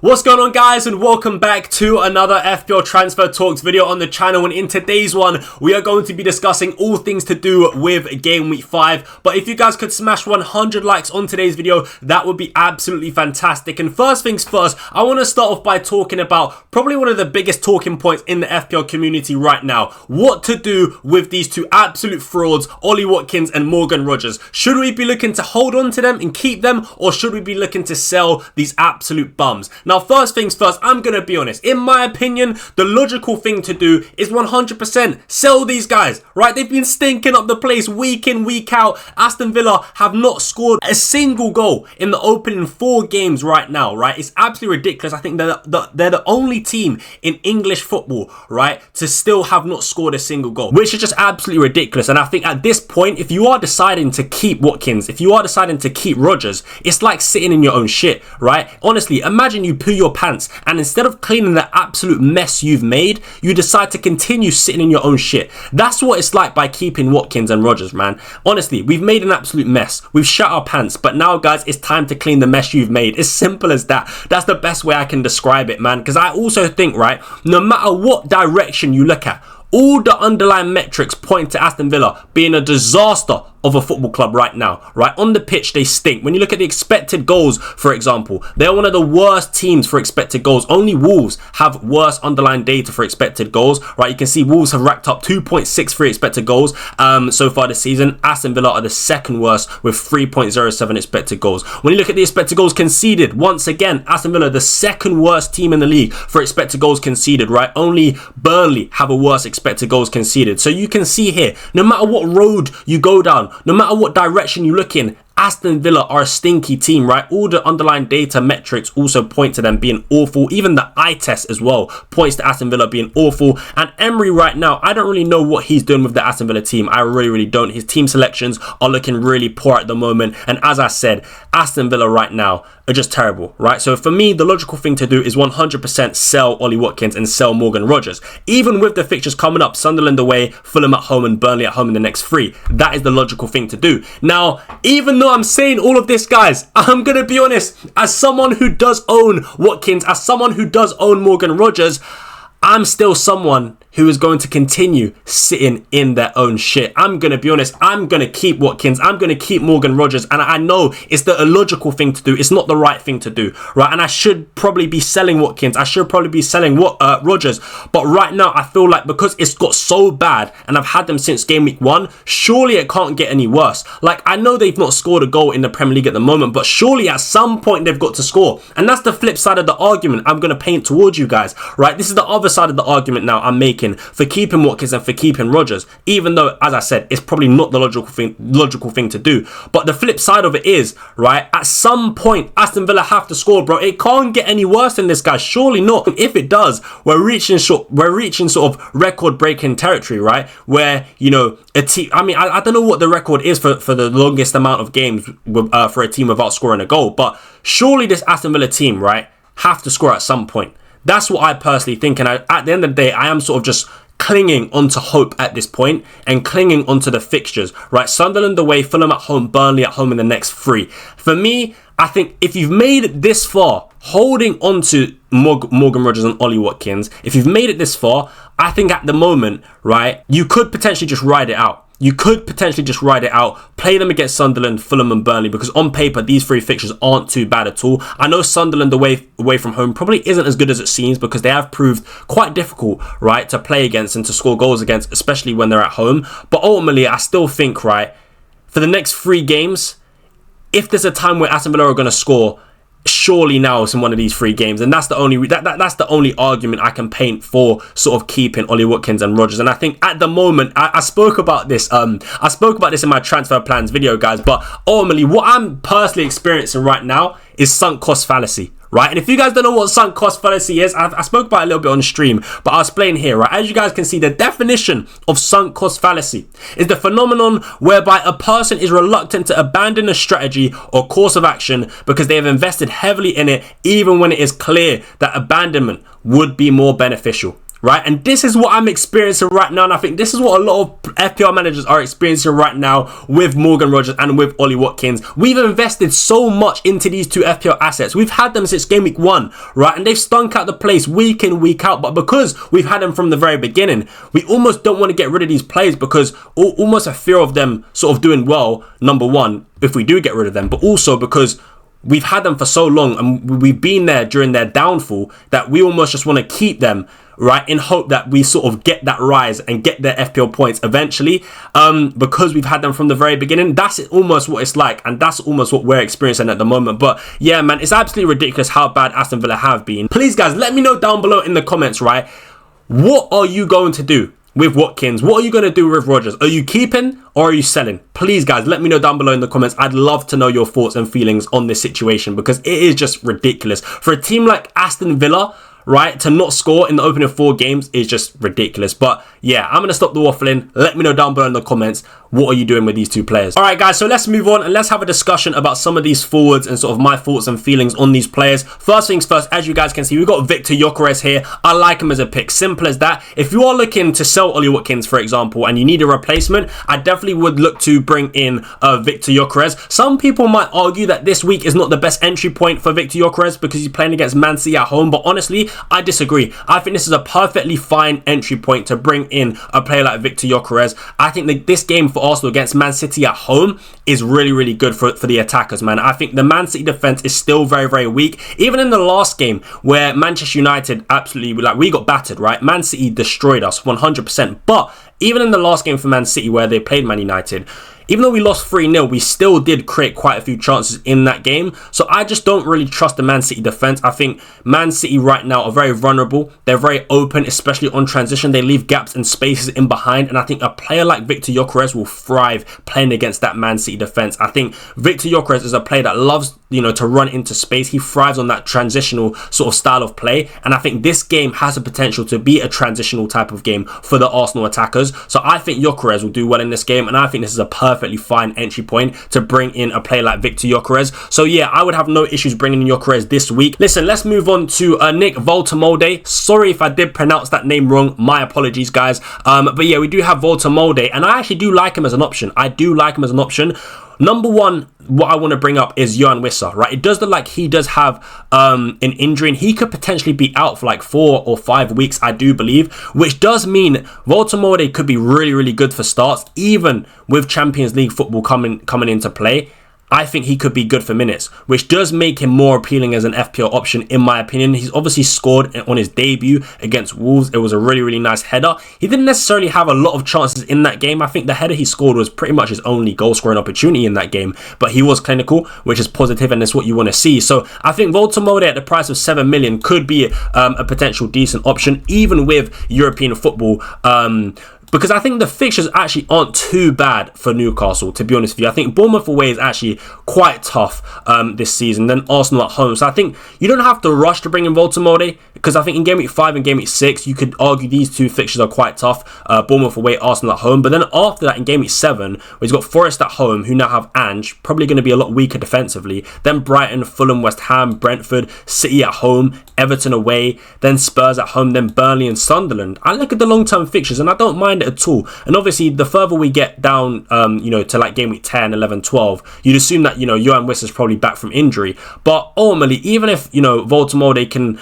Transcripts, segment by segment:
What's going on, guys, and welcome back to another FPL Transfer Talks video on the channel. And in today's one, we are going to be discussing all things to do with Game Week 5. But if you guys could smash 100 likes on today's video, that would be absolutely fantastic. And first things first, I want to start off by talking about probably one of the biggest talking points in the FPL community right now. What to do with these two absolute frauds, Ollie Watkins and Morgan Rogers. Should we be looking to hold on to them and keep them, or should we be looking to sell these absolute bums? Now, first things first, I'm going to be honest. In my opinion, the logical thing to do is 100% sell these guys, right? They've been stinking up the place week in, week out. Aston Villa have not scored a single goal in the opening 4 games right now, right? It's absolutely ridiculous. I think they're the only team in English football, right, to still have not scored a single goal, which is just absolutely ridiculous. And I think at this point, if you are deciding to keep Watkins, if you are deciding to keep Rogers, it's like sitting in your own shit, right? Honestly, imagine you poo your pants and instead of cleaning the absolute mess you've made, you decide to continue sitting in your own shit. That's what it's like by keeping Watkins and Rogers, man. Honestly, we've made an absolute mess. We've shut our pants, but now, guys, it's time to clean the mess you've made. It's simple as that. That's the best way I can describe it, man, because I also think, right, no matter what direction you look at, all the underlying metrics point to Aston Villa being a disaster of a football club right now, right? On the pitch, they stink. When you look at the expected goals, for example, they're one of the worst teams for expected goals. Only Wolves have worse underlying data for expected goals, right? You can see Wolves have racked up 2.63 expected goals so far this season. Aston Villa are the second worst with 3.07 expected goals. When you look at the expected goals conceded, once again, Aston Villa, the second worst team in the league for expected goals conceded, right? Only Burnley have a worse expected goals conceded. So you can see here, no matter what road you go down, no matter what direction you look in, Aston Villa are a stinky team, right? All the underlying data metrics also point to them being awful. Even the eye test as well points to Aston Villa being awful. And Emery right now, I don't really know what he's doing with the Aston Villa team. I really don't. His team selections are looking really poor at the moment. And as I said, Aston Villa right now are just terrible, right? So for me, the logical thing to do is 100% sell Ollie Watkins and sell Morgan Rogers. Even with the fixtures coming up, Sunderland away, Fulham at home and Burnley at home in the next 3. That is the logical thing to do. Now, even though I'm saying all of this, guys, I'm going to be honest, as someone who does own Watkins, as someone who does own Morgan Rogers, I'm still someone who is going to continue sitting in their own shit. I'm going to be honest, I'm going to keep Watkins, I'm going to keep Morgan Rogers, and I know it's the illogical thing to do, it's not the right thing to do, right? And I should probably be selling Watkins, I should probably be selling Rogers, but right now I feel like because it's got so bad, and I've had them since game week 1, surely it can't get any worse. Like, I know they've not scored a goal in the Premier League at the moment, but surely at some point they've got to score, and that's the flip side of the argument I'm going to paint towards you guys, right? This is the other side of the argument now I'm making for keeping Watkins and for keeping Rogers, even though, as I said, it's probably not the logical thing to do. But the flip side of it is, right, at some point Aston Villa have to score, bro. It can't get any worse than this, guys. Surely not. If it does, we're reaching sort of record-breaking territory, right? Where, you know, a team, I mean, I don't know what the record is for the longest amount of games for a team without scoring a goal, but surely this Aston Villa team, right, have to score at some point. That's what I personally think, and at the end of the day, I am sort of just clinging onto hope at this point and clinging onto the fixtures, right? Sunderland away, Fulham at home, Burnley at home in the next 3. For me, I think if you've made it this far, holding on to Morgan Rogers and Ollie Watkins, if you've made it this far, I think at the moment, right, you could potentially just ride it out. You could potentially just ride it out, play them against Sunderland, Fulham and Burnley, because on paper, these 3 fixtures aren't too bad at all. I know Sunderland away from home probably isn't as good as it seems because they have proved quite difficult, right, to play against and to score goals against, especially when they're at home. But ultimately, I still think, right, for the next 3 games, if there's a time where Aston Villa are going to score, surely now it's in one of these 3 games, and that's the only argument I can paint for sort of keeping Ollie Watkins and Rogers. And I think at the moment, I spoke about this in my transfer plans video, guys, but ultimately what I'm personally experiencing right now is sunk cost fallacy, right? And if you guys don't know what sunk cost fallacy is, I spoke about it a little bit on stream, but I'll explain here, right? As you guys can see, the definition of sunk cost fallacy is the phenomenon whereby a person is reluctant to abandon a strategy or course of action because they have invested heavily in it, even when it is clear that abandonment would be more beneficial. right? And this is what I'm experiencing right now, and I think this is what a lot of FPL managers are experiencing right now with Morgan Rogers and with Ollie Watkins. We've invested so much into these two FPL assets. We've had them since game week 1, right? And they've stunk out the place week in, week out. But because we've had them from the very beginning, we almost don't want to get rid of these players because almost a fear of them sort of doing well, number one, if we do get rid of them, but also because we've had them for so long and we've been there during their downfall that we almost just want to keep them, right, in hope that we sort of get that rise and get their FPL points eventually, because we've had them from the very beginning. That's almost what it's like, and that's almost what we're experiencing at the moment. But yeah, man, it's absolutely ridiculous how bad Aston Villa have been. Please, guys, let me know down below in the comments, right, what are you going to do with Watkins? What are you going to do with Rogers? Are you keeping or are you selling? Please, guys, let me know down below in the comments. I'd love to know your thoughts and feelings on this situation because it is just ridiculous. For a team like Aston Villa, right, to not score in the opening 4 games is just ridiculous. But yeah, I'm going to stop the waffling. Let me know down below in the comments, what are you doing with these two players? All right, guys, so let's move on and let's have a discussion about some of these forwards and sort of my thoughts and feelings on these players. First things first, as you guys can see, we've got Victor GYOKERES here. I like him as a pick. Simple as that. If you are looking to sell Ollie Watkins, for example, and you need a replacement, I definitely would look to bring in Victor GYOKERES. Some people might argue that this week is not the best entry point for Victor GYOKERES because he's playing against Man City at home, but honestly, I disagree. I think this is a perfectly fine entry point to bring in a player like Victor GYOKERES. I think that this game for Arsenal against Man City at home is really, really good for the attackers, man. I think the Man City defense is still very, very weak. Even in the last game where Manchester United absolutely, like, we got battered, right? Man City destroyed us 100%. But even in the last game for Man City where they played Man United, even though we lost 3-0, we still did create quite a few chances in that game. So I just don't really trust the Man City defense. I think Man City right now are very vulnerable. They're very open, especially on transition. They leave gaps and spaces in behind. And I think a player like Victor GYOKERES will thrive playing against that Man City defense. I think Victor GYOKERES is a player that loves, you know, to run into space. He thrives on that transitional sort of style of play. And I think this game has the potential to be a transitional type of game for the Arsenal attackers. So I think GYOKERES will do well in this game. And I think this is a perfectly fine entry point to bring in a player like Victor GYOKERES. So yeah, I would have no issues bringing in GYOKERES this week. Listen, let's move on to Nick Voltamolde. Sorry if I did pronounce that name wrong. My apologies, guys. But yeah, we do have Voltamolde, and I actually do like him as an option. I do like him as an option. Number one, what I want to bring up is Yohan Wissa, right? It does look like he does have an injury and he could potentially be out for like 4 or 5 weeks, I do believe, which does mean Voltamolde could be really, really good for starts, even with Champions League football coming into play. I think he could be good for minutes, which does make him more appealing as an FPL option, in my opinion. He's obviously scored on his debut against Wolves. It was a really, really nice header. He didn't necessarily have a lot of chances in that game. I think the header he scored was pretty much his only goal-scoring opportunity in that game, but he was clinical, which is positive, and it's what you want to see. So I think Voltamolde at the price of 7 million could be a potential decent option, even with European football. Because I think the fixtures actually aren't too bad for Newcastle, to be honest with you. I think Bournemouth away is actually quite tough this season, then Arsenal at home. So I think you don't have to rush to bring in Voltamolde, because I think in Game Week 5 and Game Week 6, you could argue these two fixtures are quite tough. Bournemouth away, Arsenal at home. But then after that, in Game Week 7, where he's got Forest at home, who now have Ange, probably going to be a lot weaker defensively. Then Brighton, Fulham, West Ham, Brentford, City at home, Everton away, then Spurs at home, then Burnley and Sunderland. I look at the long-term fixtures and I don't mind it at all. And obviously, the further we get down, to like Game Week 10, 11, 12, you'd assume that, Yohan Wissa is probably back from injury. But ultimately, even if, Voltamolde can,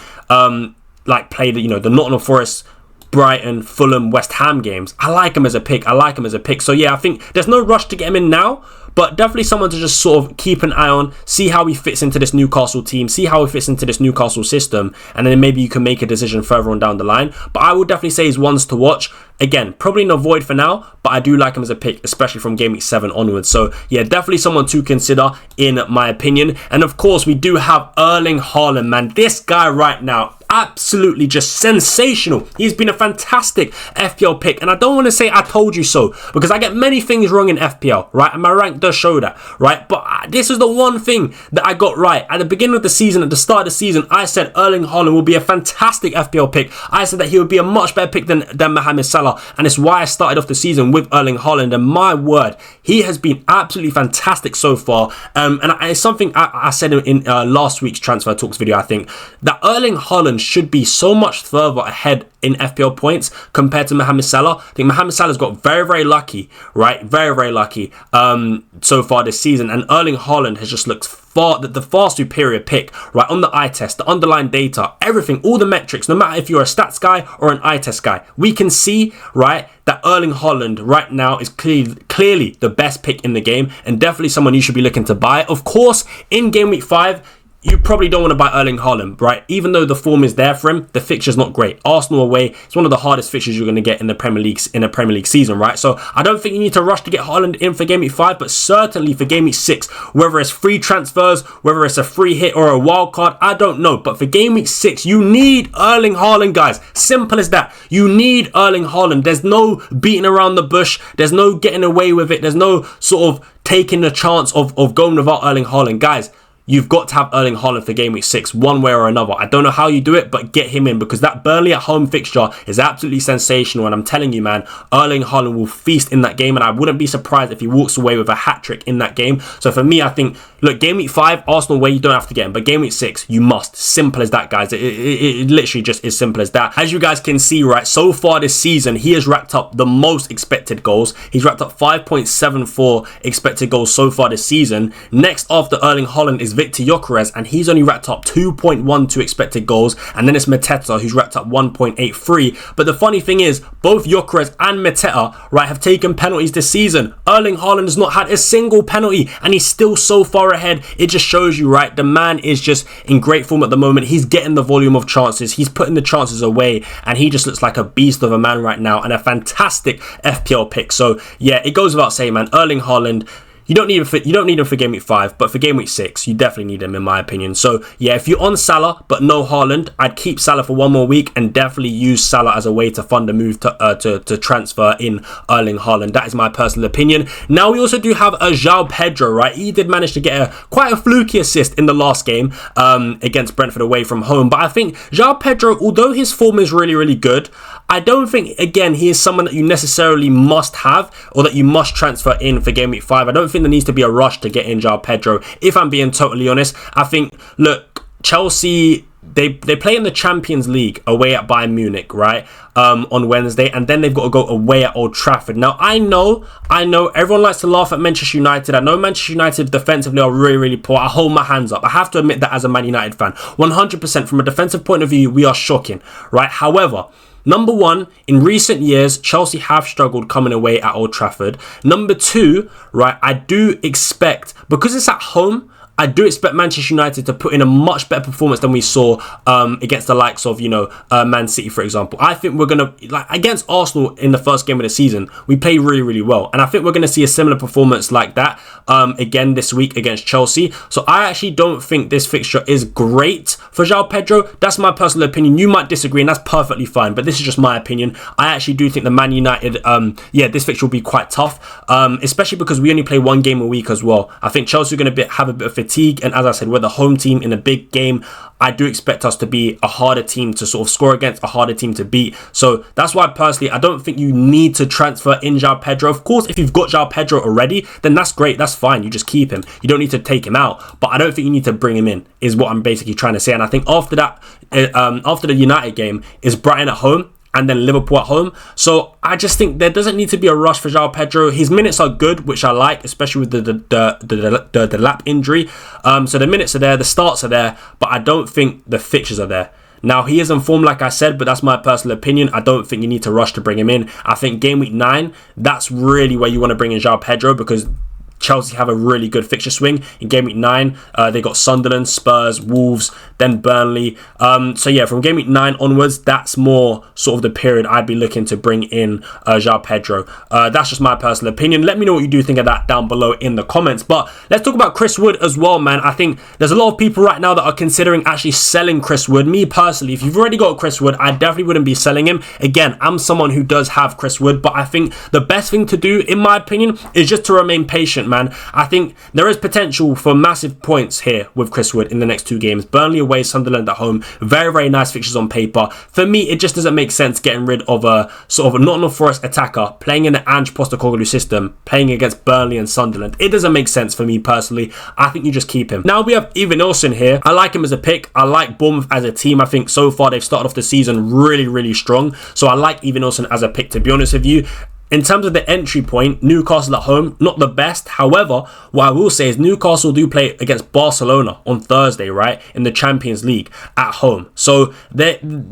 play the Nottingham Forest, Brighton, Fulham, West Ham games, I like him as a pick. So yeah, I think there's no rush to get him in now, but definitely someone to just sort of keep an eye on, see how he fits into this Newcastle team, see how he fits into this Newcastle system, and then maybe you can make a decision further on down the line. But I would definitely say he's ones to watch. Again, probably no void for now, but I do like him as a pick, especially from Game Week 7 onwards. So yeah, definitely someone to consider in my opinion. And of course, we do have Erling Haaland, man. This guy right now, absolutely just sensational. He's been a fantastic FPL pick, and I don't want to say I told you so, because I get many things wrong in FPL, right? And my rank does show that, right? But this is the one thing that I got right. At the beginning of the season, at the start of the season, I said Erling Haaland will be a fantastic FPL pick. I said that he would be a much better pick than Mohamed Salah, and it's why I started off the season with Erling Haaland, and my word, he has been absolutely fantastic so far. And it's something I said in last week's Transfer Talks video, I think, that Erling Haaland Haaland should be so much further ahead in FPL points compared to Mohamed Salah. I think Mohamed Salah's got very, very lucky, right? Very, very lucky so far this season. And Erling Haaland has just looked the far superior pick, right? On the eye test, the underlying data, everything, all the metrics, no matter if you're a stats guy or an eye test guy, we can see, right, that Erling Haaland right now is clearly the best pick in the game and definitely someone you should be looking to buy. Of course, in Game Week 5, you probably don't want to buy Erling Haaland, right? Even though the form is there for him, the fixture's not great. Arsenal away, it's one of the hardest fixtures you're going to get in the Premier League season, right? So I don't think you need to rush to get Haaland in for Game Week 5, but certainly for Game Week 6, whether it's free transfers, whether it's a free hit or a wild card, I don't know. But for Game Week 6, you need Erling Haaland, guys. Simple as that. You need Erling Haaland. There's no beating around the bush. There's no getting away with it. There's no sort of taking the chance of going without Erling Haaland. Guys, you've got to have Erling Haaland for Game Week 6, one way or another. I don't know how you do it, but get him in because that Burnley at home fixture is absolutely sensational. And I'm telling you, man, Erling Haaland will feast in that game. And I wouldn't be surprised if he walks away with a hat-trick in that game. So for me, I think, look, Game Week 5, Arsenal away, you don't have to get him. But Game Week 6, you must. Simple as that, guys. It literally just is simple as that. As you guys can see, right, so far this season, he has racked up the most expected goals. He's racked up 5.74 expected goals so far this season. Next after Erling Haaland is Victor GYOKERES, and he's only racked up 2.12 expected goals, and then it's Mateta who's racked up 1.83. But the funny thing is, both GYOKERES and Mateta, right, have taken penalties this season. Erling Haaland has not had a single penalty, and he's still so far ahead. It just shows you, right, the man is just in great form at the moment. He's getting the volume of chances, he's putting the chances away, and he just looks like a beast of a man right now, and a fantastic FPL pick. So yeah, it goes without saying, man, Erling Haaland, you don't need him for Game Week 5, but for Game Week 6, you definitely need him in my opinion. So yeah, if you're on Salah but no Haaland, I'd keep Salah for one more week and definitely use Salah as a way to fund a move to transfer in Erling Haaland. That is my personal opinion. Now we also do have a João Pedro, right? He did manage to get quite a fluky assist in the last game against Brentford away from home. But I think João Pedro, although his form is really, really good, I don't think, again, he is someone that you necessarily must have or that you must transfer in for Game Week 5. I don't think there needs to be a rush to get in João Pedro, if I'm being totally honest. I think, look, Chelsea, they play in the Champions League away at Bayern Munich, right, on Wednesday, and then they've got to go away at Old Trafford. Now, I know, everyone likes to laugh at Manchester United. I know Manchester United defensively are really, really poor. I hold my hands up. I have to admit that as a Man United fan. 100% from a defensive point of view, we are shocking, right? However, number one, in recent years, Chelsea have struggled coming away at Old Trafford. Number two, right, I do expect, because it's at home, I do expect Manchester United to put in a much better performance than we saw against the likes of, Man City, for example. I think we're going to, like, against Arsenal in the first game of the season, we played really, really well. And I think we're going to see a similar performance like that again this week against Chelsea. So I actually don't think this fixture is great for João Pedro. That's my personal opinion. You might disagree, and that's perfectly fine. But this is just my opinion. I actually do think the Man United, this fixture will be quite tough, especially because we only play one game a week as well. I think Chelsea are going to have a bit of fatigue, and as I said, we're the home team in a big game. I do expect us to be a harder team to sort of score against, a harder team to beat. So that's why personally, I don't think you need to transfer in João Pedro. Of course, if you've got João Pedro already, then that's great. That's fine. You just keep him. You don't need to take him out. But I don't think you need to bring him in, is what I'm basically trying to say. And I think after that, after the United game, is Brighton at home and then Liverpool at home. So I just think there doesn't need to be a rush for João Pedro. His minutes are good, which I like, especially with the lap injury. So the minutes are there, the starts are there, but I don't think the fixtures are there. Now, he is in form, like I said, but that's my personal opinion. I don't think you need to rush to bring him in. I think Game Week 9, that's really where you want to bring in João Pedro, because Chelsea have a really good fixture swing in Game Week 9. They got Sunderland, Spurs, Wolves, then Burnley. So yeah, from Game Week 9 onwards, that's more sort of the period I'd be looking to bring in João Pedro. That's just my personal opinion. Let me know what you do think of that down below in the comments. But let's talk about Chris Wood as well, man. I think there's a lot of people right now that are considering actually selling Chris Wood. Me personally, if you've already got Chris Wood, I definitely wouldn't be selling him. Again, I'm someone who does have Chris Wood, but I think the best thing to do, in my opinion, is just to remain patient. efficient, man. I think there is potential for massive points here with Chris Wood in the next 2 games. Burnley away, Sunderland at home. Very, very nice fixtures on paper. For me, it just doesn't make sense getting rid of a sort of a Nottingham Forest attacker, playing in the Ange Postecoglou system, playing against Burnley and Sunderland. It doesn't make sense for me personally. I think you just keep him. Now we have Evanilson here. I like him as a pick. I like Bournemouth as a team. I think so far they've started off the season really, really strong. So I like Evanilson as a pick, to be honest with you. In terms of the entry point, Newcastle at home, not the best. However, what I will say is Newcastle do play against Barcelona on Thursday, right? In the Champions League at home. So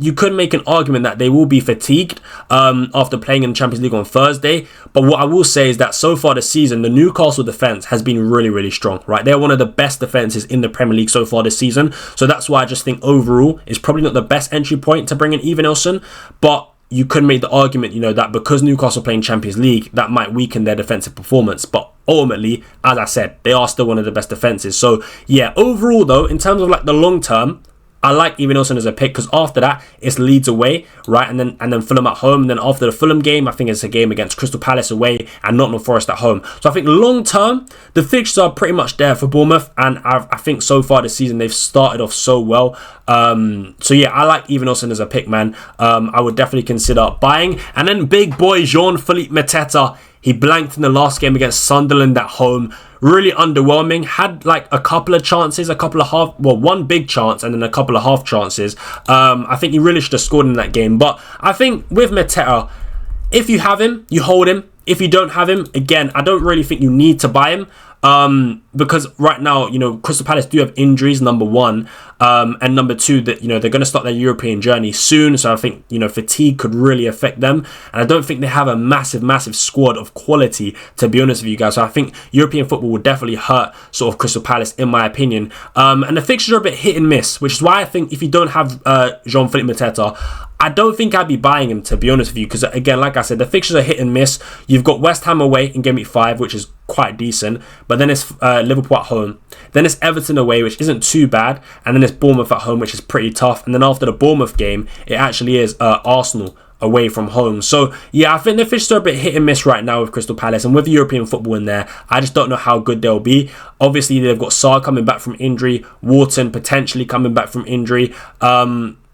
you could make an argument that they will be fatigued after playing in the Champions League on Thursday. But what I will say is that so far this season, the Newcastle defence has been really, really strong, right? They're one of the best defences in the Premier League so far this season. So that's why I just think overall it's probably not the best entry point to bring in Evanilson. But you could make the argument, you know, that because Newcastle playing Champions League, that might weaken their defensive performance. But ultimately, as I said, they are still one of the best defenses. So yeah, overall though, in terms of like the long term, I like Evanilson as a pick because after that it's Leeds away, right, and then Fulham at home. And then after the Fulham game, I think it's a game against Crystal Palace away and Nottingham Forest at home. So I think long term the fixtures are pretty much there for Bournemouth, and I think so far this season they've started off so well. So yeah, I like Evanilson as a pick, man. I would definitely consider buying. And then big boy Jean-Philippe Mateta. He blanked in the last game against Sunderland at home. Really underwhelming. Had like a couple of chances, one big chance and then a couple of half chances. I think he really should have scored in that game. But I think with Mateta, if you have him, you hold him. If you don't have him, again, I don't really think you need to buy him. Because right now, you know, Crystal Palace do have injuries, number one, and number two, that, you know, they're going to start their European journey soon. So I think, you know, fatigue could really affect them. And I don't think they have a massive squad of quality, to be honest with you guys. So I think European football will definitely hurt sort of Crystal Palace, in my opinion. And the fixtures are a bit hit and miss, which is why I think if you don't have Jean-Philippe Mateta, I don't think I'd be buying him, to be honest with you, because again, like I said, the fixtures are hit and miss. You've got West Ham away in Gameweek 5, which is quite decent, but then it's Liverpool at home, then it's Everton away, which isn't too bad, and then it's Bournemouth at home, which is pretty tough, and then after the Bournemouth game, it actually is Arsenal away from home. So yeah, I think the fixtures are a bit hit and miss right now with Crystal Palace, and with European football in there, I just don't know how good they'll be. Obviously, they've got Sarr coming back from injury, Wharton potentially coming back from injury.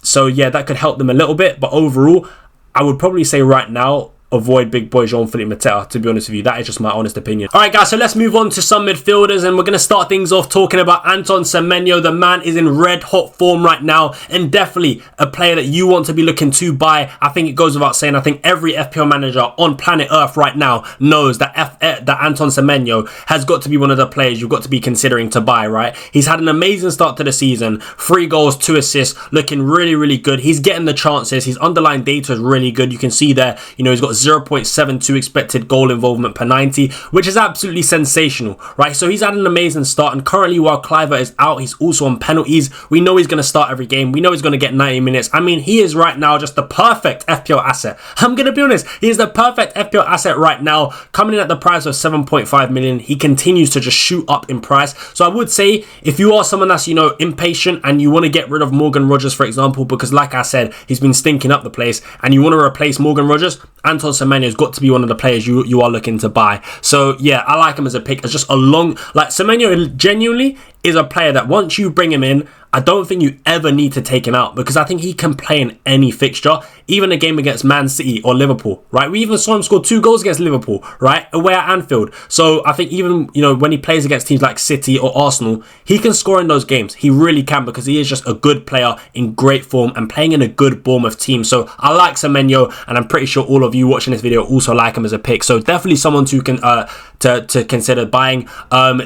So yeah, that could help them a little bit, but overall, I would probably say right now, avoid big boy Jean-Philippe Mateta, to be honest with you. That is just my honest opinion. Alright guys, so let's move on to some midfielders, and we're going to start things off talking about Anton Semenyo. The man is in red hot form right now, and definitely a player that you want to be looking to buy. I think it goes without saying, I think every FPL manager on planet Earth right now knows that Anton Semenyo has got to be one of the players you've got to be considering to buy, right? He's had an amazing start to the season, 3 goals, 2 assists, looking really, really good. He's getting the chances. His underlying data is really good. You can see there, you know, he's got 0.72 expected goal involvement per 90, which is absolutely sensational, right? So he's had an amazing start, and currently while Cliver is out, he's also on penalties. We know he's going to start every game. We know he's going to get 90 minutes. I mean, he is right now just the perfect FPL asset. I'm going to be honest, he is the perfect FPL asset right now, coming in at the price of 7.5 million. He continues to just shoot up in price. So I would say if you are someone that's, you know, impatient and you want to get rid of Morgan Rogers, for example, because like I said, he's been stinking up the place, and you want to replace Morgan Rogers, Anton Semenyo has got to be one of the players you are looking to buy. So yeah, I like him as a pick. It's just a long, like, Semenyo genuinely is a player that once you bring him in, I don't think you ever need to take him out, because I think he can play in any fixture, even a game against Man City or Liverpool, right? We even saw him score 2 goals against Liverpool, right? Away at Anfield. So I think even, you know, when he plays against teams like City or Arsenal, he can score in those games. He really can, because he is just a good player in great form and playing in a good Bournemouth team. So I like Semenyo, and I'm pretty sure all of you watching this video also like him as a pick. So definitely someone to consider buying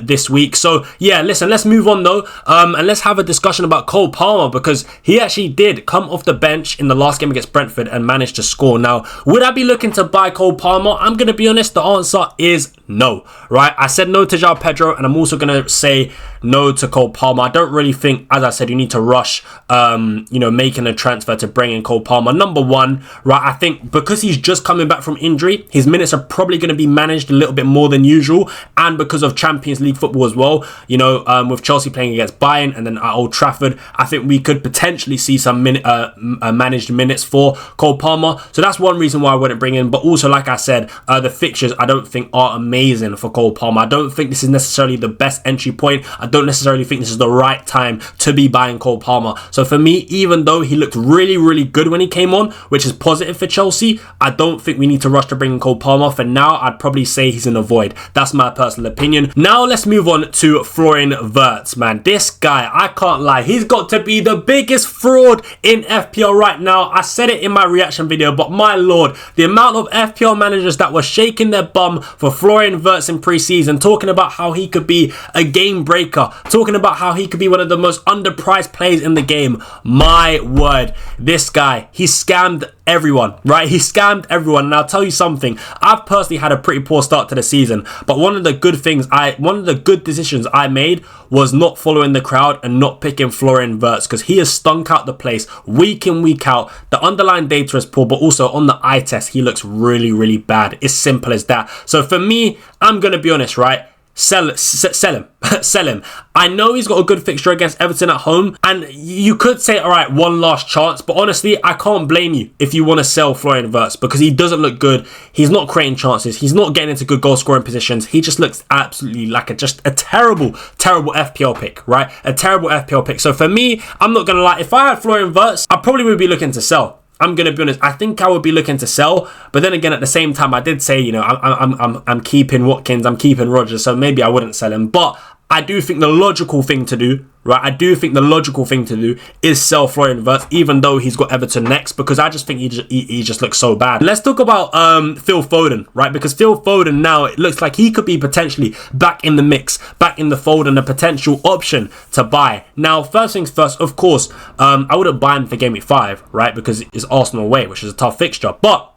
this week. So yeah, listen, let's move on though, and let's have a discussion about Cole Palmer, because he actually did come off the bench in the last game against Brentford and managed to score. Now, would I be looking to buy Cole Palmer? I'm going to be honest, the answer is no, right? I said no to João Pedro, and I'm also going to say no to Cole Palmer. I don't really think, as I said, you need to rush, you know, making a transfer to bring in Cole Palmer. Number one, right, I think because he's just coming back from injury, his minutes are probably going to be managed a little bit more than usual, and because of Champions League football as well, you know, with Chelsea playing against Bayern and then at Old Trafford, I think we could potentially see some managed minutes for Cole Palmer. So that's one reason why I wouldn't bring in. But also, like I said, the fixtures I don't think are amazing amazing for Cole Palmer. I don't think this is necessarily the best entry point. I don't necessarily think this is the right time to be buying Cole Palmer. So for me, even though he looked really, really good when he came on, which is positive for Chelsea, I don't think we need to rush to bring in Cole Palmer. For now, I'd probably say he's in a void. That's my personal opinion. Now let's move on to Florian Wirtz, man. This guy, I can't lie, he's got to be the biggest fraud in FPL right now. I said it in my reaction video, but my lord, the amount of FPL managers that were shaking their bum for Florian Wirtz in pre-season, talking about how he could be a game breaker, talking about how he could be one of the most underpriced players in the game. My word, this guy, he scammed everyone, right? He scammed everyone. And I'll tell you something, I've personally had a pretty poor start to the season, but one of the good decisions I made was not following the crowd and not picking Florian Wirtz, because he has stunk out the place week in, week out. The underlying data is poor, but also on the eye test, he looks really, really bad. It's simple as that. So for me, I'm going to be honest, right? Sell him. Sell him. I know he's got a good fixture against Everton at home, and you could say, all right, one last chance, but honestly, I can't blame you if you want to sell Florian Wirtz, because he doesn't look good. He's not creating chances. He's not getting into good goal scoring positions. He just looks absolutely like just a terrible FPL pick, right? A terrible FPL pick. So for me, I'm not going to lie, if I had Florian Wirtz, I probably would be looking to sell. I'm going to be honest, I think I would be looking to sell, but then again, at the same time, I did say, you know, I'm keeping Watkins, I'm keeping Rodgers, so maybe I wouldn't sell him, but I do think the logical thing to do, right? I do think the logical thing to do is sell Florian Wirtz, even though he's got Everton next, because I just think he just looks so bad. Let's talk about Phil Foden, right? Because Phil Foden now, it looks like he could be potentially back in the mix, back in the fold, and a potential option to buy. Now, first things first, of course, I wouldn't buy him for Game Week 5, right? Because it's Arsenal away, which is a tough fixture. But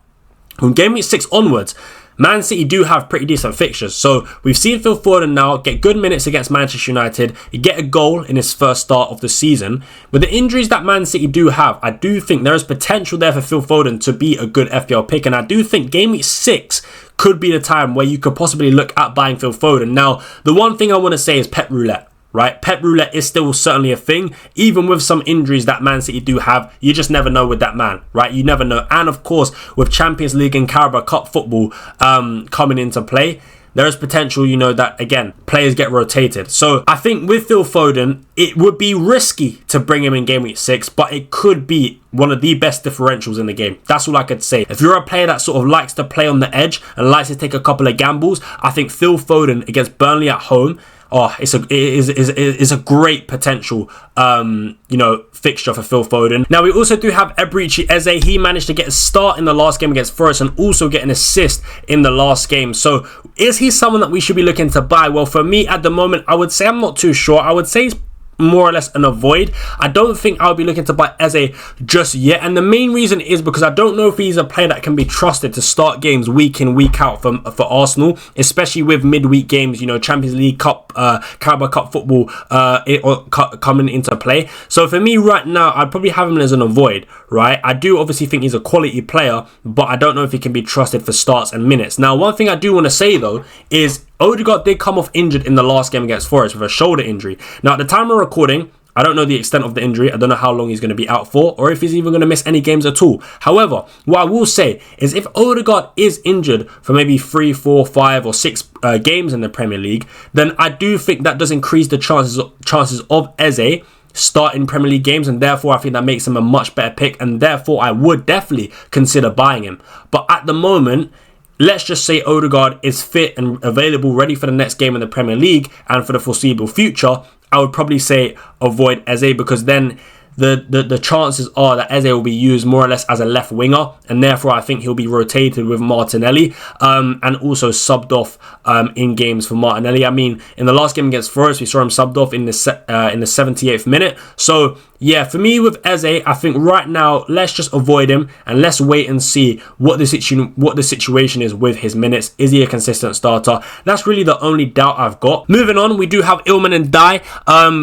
from Game Week 6 onwards, Man City do have pretty decent fixtures. So we've seen Phil Foden now get good minutes against Manchester United, get a goal in his first start of the season. With the injuries that Man City do have, I do think there is potential there for Phil Foden to be a good FPL pick. And I do think Game Week 6 could be the time where you could possibly look at buying Phil Foden. Now, the one thing I want to say is Pep Roulette. Right, Pep Roulette is still certainly a thing, even with some injuries that Man City do have. You just never know with that man, right? You never know. And of course, with Champions League and Carabao Cup football coming into play, there is potential, you know, that again, players get rotated. So I think with Phil Foden, it would be risky to bring him in Game Week 6, but it could be one of the best differentials in the game. That's all I could say. If you're a player that sort of likes to play on the edge and likes to take a couple of gambles, I think Phil Foden against Burnley at home, it is a great potential, fixture for Phil Foden. Now, we also do have Eberechi Eze. He managed to get a start in the last game against Forest and also get an assist in the last game. So, is he someone that we should be looking to buy? Well, for me, at the moment, I would say I'm not too sure. I would say he's more or less an avoid. I don't think I'll be looking to buy Eze just yet, and the main reason is because I don't know if he's a player that can be trusted to start games week in, week out for Arsenal, especially with midweek games, you know, Champions League, Cup, Carabao Cup football coming into play. So for me right now, I'd probably have him as an avoid, right? I do obviously think he's a quality player, but I don't know if he can be trusted for starts and minutes. Now, one thing I do want to say though is Odegaard did come off injured in the last game against Forest with a shoulder injury. Now, at the time of recording, I don't know the extent of the injury. I don't know how long he's going to be out for, or if he's even going to miss any games at all. However, what I will say is if Odegaard is injured for maybe 3, 4, 5 or 6 games in the Premier League, then I do think that does increase the chances of Eze starting Premier League games, and therefore I think that makes him a much better pick, and therefore I would definitely consider buying him. But at the moment, let's just say Odegaard is fit and available, ready for the next game in the Premier League and for the foreseeable future, I would probably say avoid Eze, because then the chances are that Eze will be used more or less as a left winger, and therefore I think he'll be rotated with Martinelli and also subbed off in games for Martinelli. I mean, in the last game against Forest, we saw him subbed off in the 78th minute. So yeah, for me with Eze, I think right now let's just avoid him and let's wait and see what the situation is with his minutes. Is he a consistent starter? That's really the only doubt I've got. Moving on, we do have Ilman and Dye.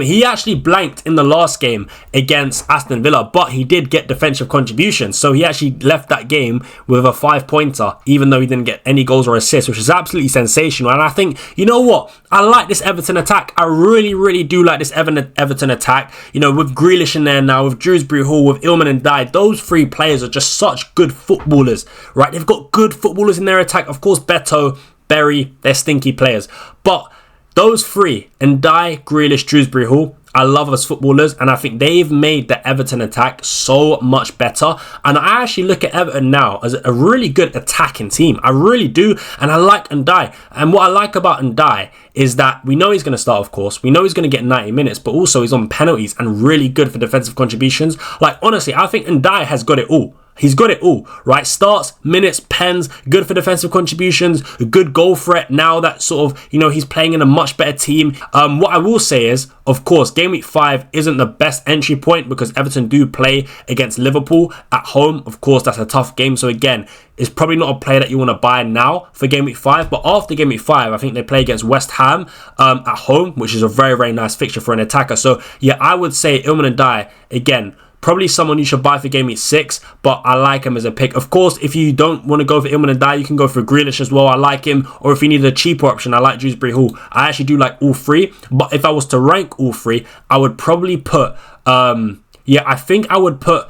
He actually blanked in the last game against Aston Villa, but he did get defensive contributions, so he actually left that game with a 5-pointer, even though he didn't get any goals or assists, which is absolutely sensational. And I think, you know what, I like this Everton attack. I really do like this Everton attack. You know, with Grealish in there now, with Dewsbury Hall, with Ilman and Dye, those three players are just such good footballers, right? They've got good footballers in their attack. Of course, Beto, they're stinky players. But those three, Ndiaye, Grealish, Dewsbury Hall, I love as footballers, and I think they've made the Everton attack so much better. And I actually look at Everton now as a really good attacking team. I really do, and I like Ndiaye. And what I like about Ndiaye is that we know he's going to start, of course. We know he's going to get 90 minutes, but also he's on penalties and really good for defensive contributions. Like, honestly, I think Ndiaye has got it all. He's got it all, right? Starts, minutes, pens, good for defensive contributions, good goal threat. Now that sort of, he's playing in a much better team. What I will say is, of course, Game Week 5 isn't the best entry point because Everton do play against Liverpool at home. Of course, that's a tough game. So again, it's probably not a player that you want to buy now for Game Week 5. But after Game Week 5, I think they play against West Ham at home, which is a very, very nice fixture for an attacker. So yeah, I would say Iliman Ndiaye, again, probably someone you should buy for Game Week 6, but I like him as a pick. Of course, if you don't want to go for Iliman Ndiaye, you can go for Grealish as well. I like him. Or if you need a cheaper option, I like Dewsbury Hall. I actually do like all three. But if I was to rank all three, I would probably put, I think I would put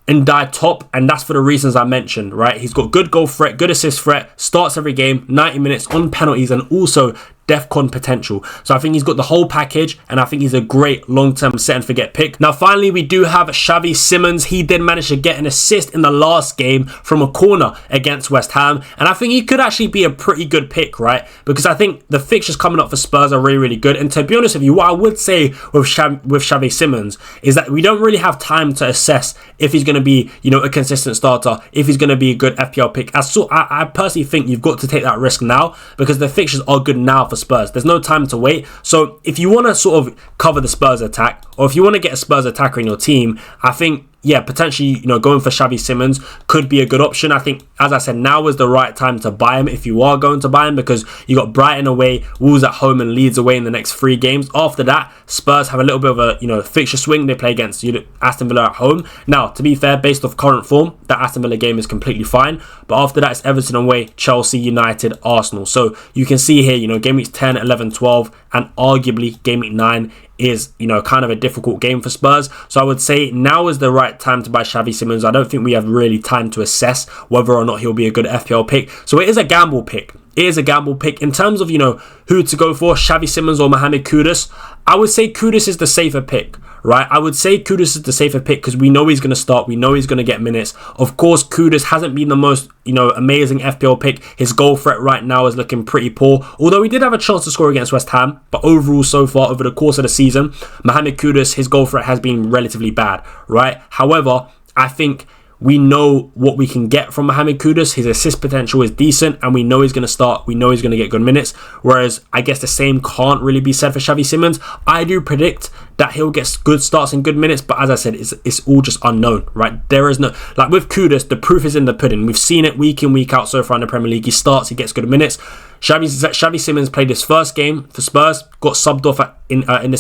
Ndiaye top, and that's for the reasons I mentioned, right? He's got good goal threat, good assist threat, starts every game, 90 minutes on penalties, and also DEFCON potential. So I think he's got the whole package, and I think he's a great long-term set and forget pick. Now, finally, we do have Xavi Simons. He did manage to get an assist in the last game from a corner against West Ham, and I think he could actually be a pretty good pick, right? Because I think the fixtures coming up for Spurs are really, really good. And to be honest with you, what I would say with Xavi Simons is that we don't really have time to assess if he's going to be, a consistent starter, if he's going to be a good FPL pick. I personally think you've got to take that risk now because the fixtures are good now for Spurs. There's no time to wait. So if you want to sort of cover the Spurs attack, or if you want to get a Spurs attacker in your team, I think, potentially, going for Xavi Simons could be a good option. I think, as I said, now is the right time to buy him if you are going to buy him, because you got Brighton away, Wolves at home, and Leeds away in the next 3 games. After that, Spurs have a little bit of a, fixture swing. They play against Aston Villa at home. Now, to be fair, based off current form, that Aston Villa game is completely fine. But after that, it's Everton away, Chelsea, United, Arsenal. So you can see here, game weeks 10, 11, 12, and arguably game week 9 is, kind of a difficult game for Spurs. So I would say now is the right time to buy Xavi Simons. I don't think we have really time to assess whether or not he'll be a good FPL pick. So it is a gamble pick. It is a gamble pick. In terms of, who to go for, Xavi Simons or Mohamed Kudus, I would say Kudus is the safer pick, right? I would say Kudus is the safer pick because we know he's going to start. We know he's going to get minutes. Of course, Kudus hasn't been the most, amazing FPL pick. His goal threat right now is looking pretty poor. Although he did have a chance to score against West Ham. But overall, so far, over the course of the season, Mohamed Kudus, his goal threat has been relatively bad, right? However, I think we know what we can get from Mohamed Kudus. His assist potential is decent, and we know he's going to start. We know he's going to get good minutes. Whereas I guess the same can't really be said for Xavi Simons. I do predict that he'll get good starts and good minutes, but as I said, it's all just unknown, right? There is no, like with Kudus, the proof is in the pudding. We've seen it week in, week out so far in the Premier League. He starts, he gets good minutes. Xavi Simons played his first game for Spurs, got subbed off in the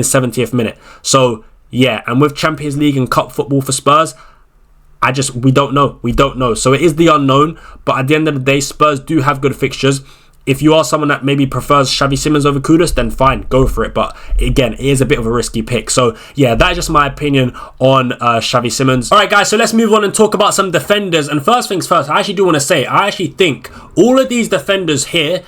70th minute. So yeah, and with Champions League and Cup football for Spurs, we don't know. So it is the unknown, but at the end of the day, Spurs do have good fixtures. If you are someone that maybe prefers Xavi Simons over Kudus, then fine, go for it. But again, it is a bit of a risky pick. So yeah, that is just my opinion on Xavi Simons. All right, guys, so let's move on and talk about some defenders. And first things first, I actually do want to say, I actually think all of these defenders here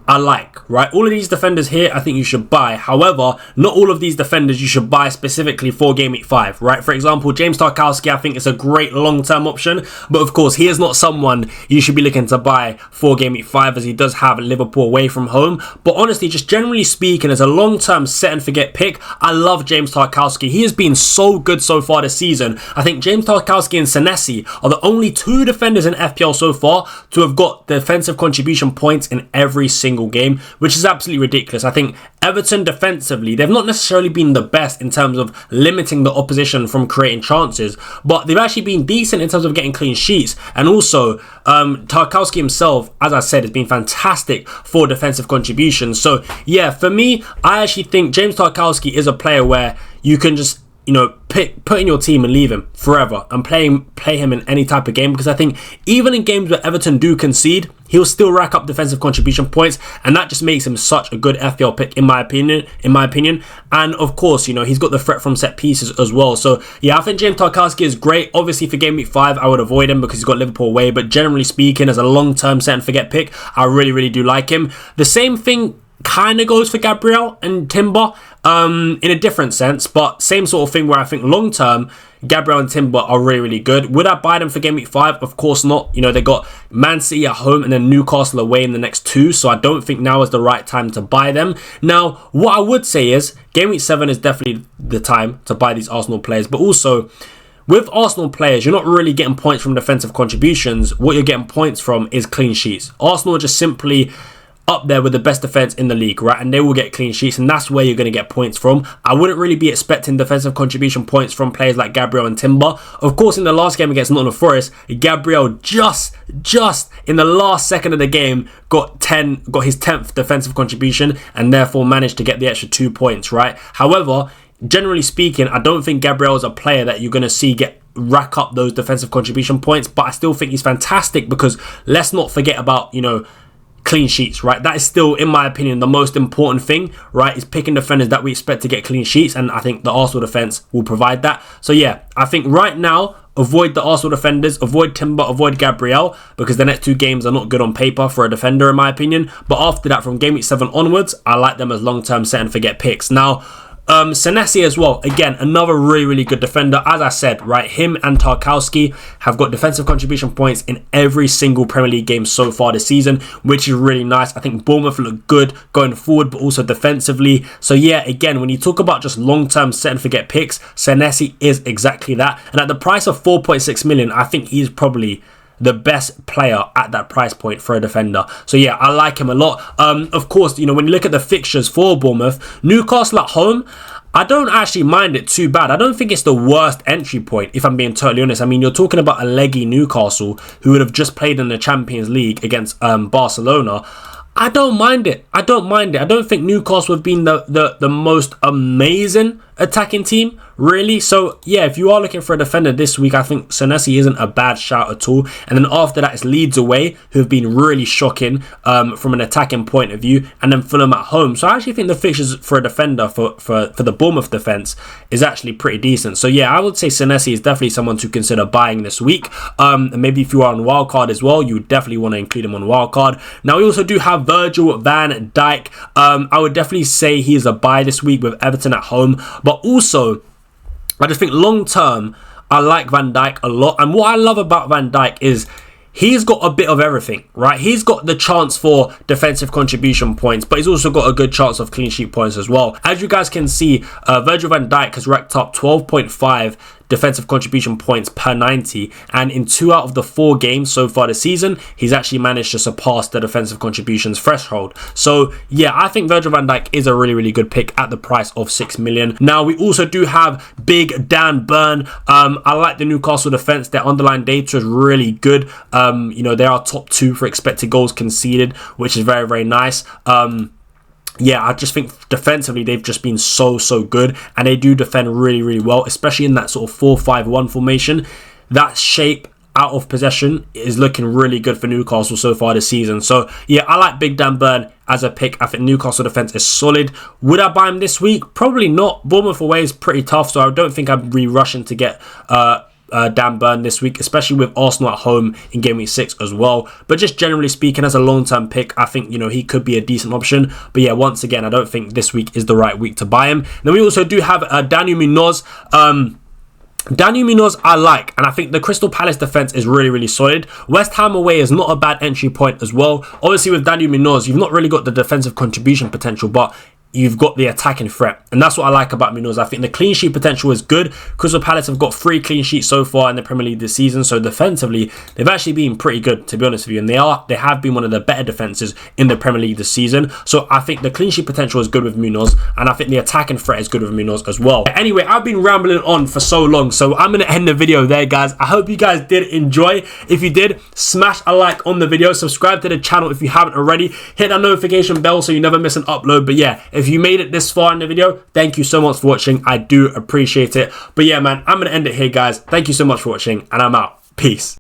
I like, right? All of these defenders here, I think you should buy. However, not all of these defenders you should buy specifically for Game Week 5, right? For example, James Tarkowski, I think is a great long-term option. But of course, he is not someone you should be looking to buy for Game Week 5 as he does have Liverpool away from home. But honestly, just generally speaking, as a long-term set and forget pick, I love James Tarkowski. He has been so good so far this season. I think James Tarkowski and Senesi are the only 2 defenders in FPL so far to have got defensive contribution points in every single game, which is absolutely ridiculous. I think Everton defensively, they've not necessarily been the best in terms of limiting the opposition from creating chances, but they've actually been decent in terms of getting clean sheets. And also, Tarkowski himself, as I said, has been fantastic for defensive contributions. So yeah, for me, I actually think James Tarkowski is a player where you can just you know, put in your team and leave him forever and play him in any type of game, because I think even in games where Everton do concede, he'll still rack up defensive contribution points, and that just makes him such a good FPL pick in my opinion. And of course, you know, he's got the threat from set pieces as well. So yeah, I think James Tarkowski is great. Obviously for game week 5, I would avoid him because he's got Liverpool away, but generally speaking, as a long-term set and forget pick, I really do like him. The same thing kind of goes for Gabriel and Timber in a different sense, but same sort of thing where I think long term Gabriel and Timber are really good. Would I buy them for game week 5? Of course not. You know, they got Man City at home and then Newcastle away in the next 2, so I don't think now is the right time to buy them. Now, what I would say is game week 7 is definitely the time to buy these Arsenal players, but also with Arsenal players, you're not really getting points from defensive contributions. What you're getting points from is clean sheets. Arsenal are just simply up there with the best defense in the league, right? And they will get clean sheets, and that's where you're going to get points from. I wouldn't really be expecting defensive contribution points from players like Gabriel and Timber. Of course, in the last game against Nottingham Forest, Gabriel just in the last second of the game got his 10th defensive contribution and therefore managed to get the extra 2 points, right? However, generally speaking, I don't think Gabriel is a player that you're going to see rack up those defensive contribution points, but I still think he's fantastic because let's not forget about, you know, clean sheets, right? That is still, in my opinion, the most important thing, right? Is picking defenders that we expect to get clean sheets, and I think the Arsenal defense will provide that. So yeah, I think right now, avoid the Arsenal defenders, avoid Timber, avoid Gabriel, because the next 2 games are not good on paper for a defender, in my opinion. But after that, from game week 7 onwards, I like them as long-term set and forget picks. Now, Senesi as well, again, another really good defender. As I said, right, him and Tarkowski have got defensive contribution points in every single Premier League game so far this season, which is really nice. I think Bournemouth look good going forward, but also defensively. So yeah, again, when you talk about just long-term set and forget picks, Senesi is exactly that. And at the price of 4.6 million, I think he's probably the best player at that price point for a defender. So yeah, I like him a lot. Of course, you know, when you look at the fixtures for Bournemouth, Newcastle at home, I don't actually mind it too bad. I don't think it's the worst entry point, if I'm being totally honest. I mean, you're talking about a leggy Newcastle who would have just played in the Champions League against Barcelona. I don't mind it. I don't think Newcastle have been the most amazing attacking team, really. So yeah, if you are looking for a defender this week, I think Senesi isn't a bad shout at all. And then after that, it's Leeds away, who have been really shocking from an attacking point of view, and then Fulham at home. So I actually think the fixtures for a defender for the Bournemouth defense is actually pretty decent. So yeah, I would say Senesi is definitely someone to consider buying this week. And maybe if you are on wildcard as well, you would definitely want to include him on wildcard. Now we also do have Virgil van Dijk. I would definitely say he is a buy this week with Everton at home. But also, I just think long term, I like Van Dijk a lot. And what I love about Van Dijk is he's got a bit of everything, right? He's got the chance for defensive contribution points, but he's also got a good chance of clean sheet points as well. As you guys can see, Virgil van Dijk has racked up 12.5 defensive contribution points per 90, and in 2 out of the 4 games so far this season, he's actually managed to surpass the defensive contributions threshold. So yeah, I think Virgil van Dijk is a really good pick at the price of 6 million. Now we also do have Big Dan Burn. I like the Newcastle defense. Their underlying data is really good. You know, they are top 2 for expected goals conceded, which is very nice. Yeah, I just think defensively they've just been so good, and they do defend really well, especially in that sort of 4-5-1 formation. That shape out of possession is looking really good for Newcastle so far this season. So yeah, I like Big Dan Burn as a pick. I think Newcastle defense is solid. Would I buy him this week? Probably not. Bournemouth away is pretty tough, so I don't think I'd be rushing to get Dan Burn this week, especially with Arsenal at home in game week 6 as well. But just generally speaking, as a long-term pick, I think, you know, he could be a decent option. But yeah, once again, I don't think this week is the right week to buy him. Then we also do have Daniel Munoz. Daniel Munoz I like, and I think the Crystal Palace defense is really solid. West Ham away is not a bad entry point as well. Obviously with Daniel Munoz, you've not really got the defensive contribution potential, but you've got the attacking threat, and that's what I like about Munoz. I think the clean sheet potential is good. Crystal Palace have got 3 clean sheets so far in the Premier League this season, so defensively they've actually been pretty good, to be honest with you, and they have been one of the better defenses in the Premier League this season. So I think the clean sheet potential is good with Munoz, and I think the attacking threat is good with Munoz as well. Anyway, I've been rambling on for so long, so I'm going to end the video there, guys. I hope you guys did enjoy. If you did, smash a like on the video, subscribe to the channel if you haven't already, hit that notification bell so you never miss an upload. But yeah, if if you made it this far in the video, thank you so much for watching. I do appreciate it. But yeah, man, I'm going to end it here, guys. Thank you so much for watching, and I'm out. Peace.